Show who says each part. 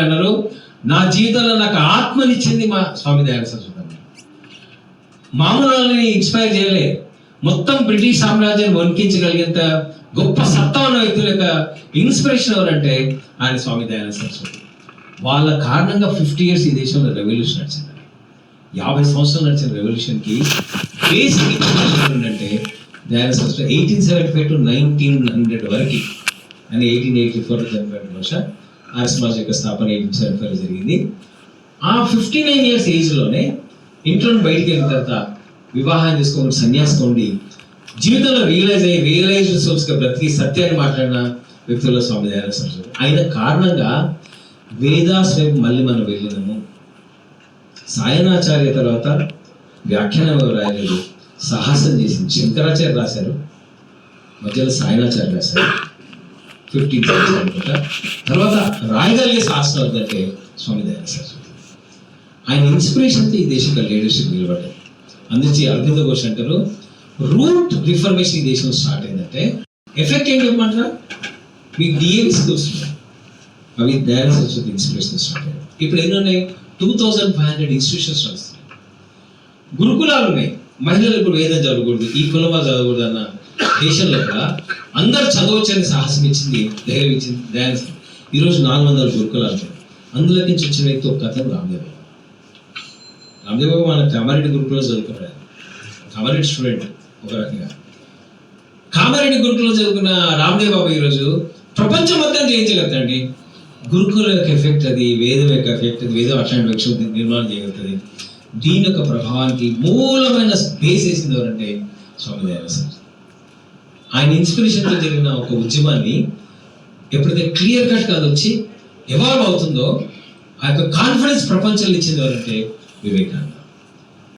Speaker 1: అన్నారు, నా జీవితంలో నాకు ఆత్మనిచ్చింది మా స్వామి దయానంద సరస్వతి. మామూలు వాళ్ళని ఇన్స్పైర్ చేయలే, మొత్తం బ్రిటిష్ సామ్రాజ్యాన్ని వణికించగలిగేంత గొప్ప సత్తా ఉన్న వ్యక్తుల యొక్క ఇన్స్పిరేషన్ ఎవరంటే ఆయన స్వామి దయానంద సరస్వతి. వాళ్ళ కారణంగా 50 years ఈ దేశంలో రెవల్యూషన్ నడిచింది. 50 సంవత్సరాలు నడిచిన రెవల్యూషన్కి బేసిక్ ఏంటంటే దయానంద సరస్వతి 1875 to 1900 వరకు అని 1884 చనిపోయిన బహుశా ఆర్య సమాజ్ యొక్క స్థాపన 1875 జరిగింది. ఆ 59 years ఏజ్లోనే ఇంట్లో బయటికి వెళ్ళిన తర్వాత వివాహం చేసుకోండి, సన్యాసుకోండి, జీవితంలో రియలైజ్డ్ సోర్స్గా బ్రతికి సత్యాన్ని మాట్లాడిన వ్యక్తుల్లో స్వామి దయానంద సరస్వతి. ఆయన కారణంగా వేదాస్ వైపు మళ్ళీ మనం వెళ్ళినాము. సాయనాచార్య తర్వాత వ్యాఖ్యానం రాయలేదు, సాహసం చేసింది. శంకరాచార్య రాశారు, మధ్యలో సాయనాచార్య రాశారు 15th century అనుకుంటా. తర్వాత రాయగలిగే సాహసం అవుతుందంటే స్వామి దయానంద సరస్వతి. ఆయన ఇన్స్పిరేషన్తో ఈ దేశంలో లీడర్షిప్ నిలబడ్డారు. అందుకే అరవింద ఘోష్ అంటారు, రూట్ రిఫర్మేషన్ ఈ దేశంలో స్టార్ట్ అయిందంటే ఎఫెక్ట్ ఏం చెప్పమంటారా, మీకు డిఏవి స్కూల్స్ ఉన్నాయి, అవి దయానంద సరస్వతి ఇన్స్పిరేషన్ స్టార్ట్ అయ్యాయి. ఇప్పుడు ఎన్ని ఉన్నాయి? 2500 ఇన్స్టిట్యూషన్స్ నడుస్తున్నాయి. గురుకులాలు ఉన్నాయి. మహిళలు ఇప్పుడు వేదం చదవకూడదు, ఈ కులమా చదవకూడదు అన్న దేశంలో కూడా అందరు చదవచ్చని సాహసం ఇచ్చింది, ధైర్యం ఇచ్చింది దయానంద సరస్వతి. ఈరోజు 400 గురుకులాలు ఉన్నాయి. అందులో నుంచి వచ్చిన వ్యక్తి ఒక కథ రామదేవ్ బాబు. మన కామారెడ్డి గురుకులో చదువుకున్నాడు. కామారెడ్డి స్టూడెంట్ ఒక రకంగా. కామారెడ్డి గురుకులో చదువుకున్న రామదేవ్ బాబు ఈరోజు ప్రపంచం మొత్తం జయించగలుగుతాండి. గురుకుల యొక్క ఎఫెక్ట్ అది, వేదం యొక్క ఎఫెక్ట్ అది, వేదం అట్లాంటి వ్యక్తి నిర్మాణం చేయగలుగుతుంది. దీని యొక్క ప్రభావానికి మూలమైన స్పేస్ వేసింది ఎవరంటే స్వామి దయానంద సరస్వతి. ఆయన ఇన్స్పిరేషన్తో జరిగిన ఒక ఉద్యమాన్ని ఎప్పుడైతే క్లియర్ కట్ కాదు వచ్చి ఎవాల్వ్ అవుతుందో ఆ యొక్క కాన్ఫిడెన్స్ ప్రపంచంలో ఇచ్చింది ఎవరంటే వివేకానంద.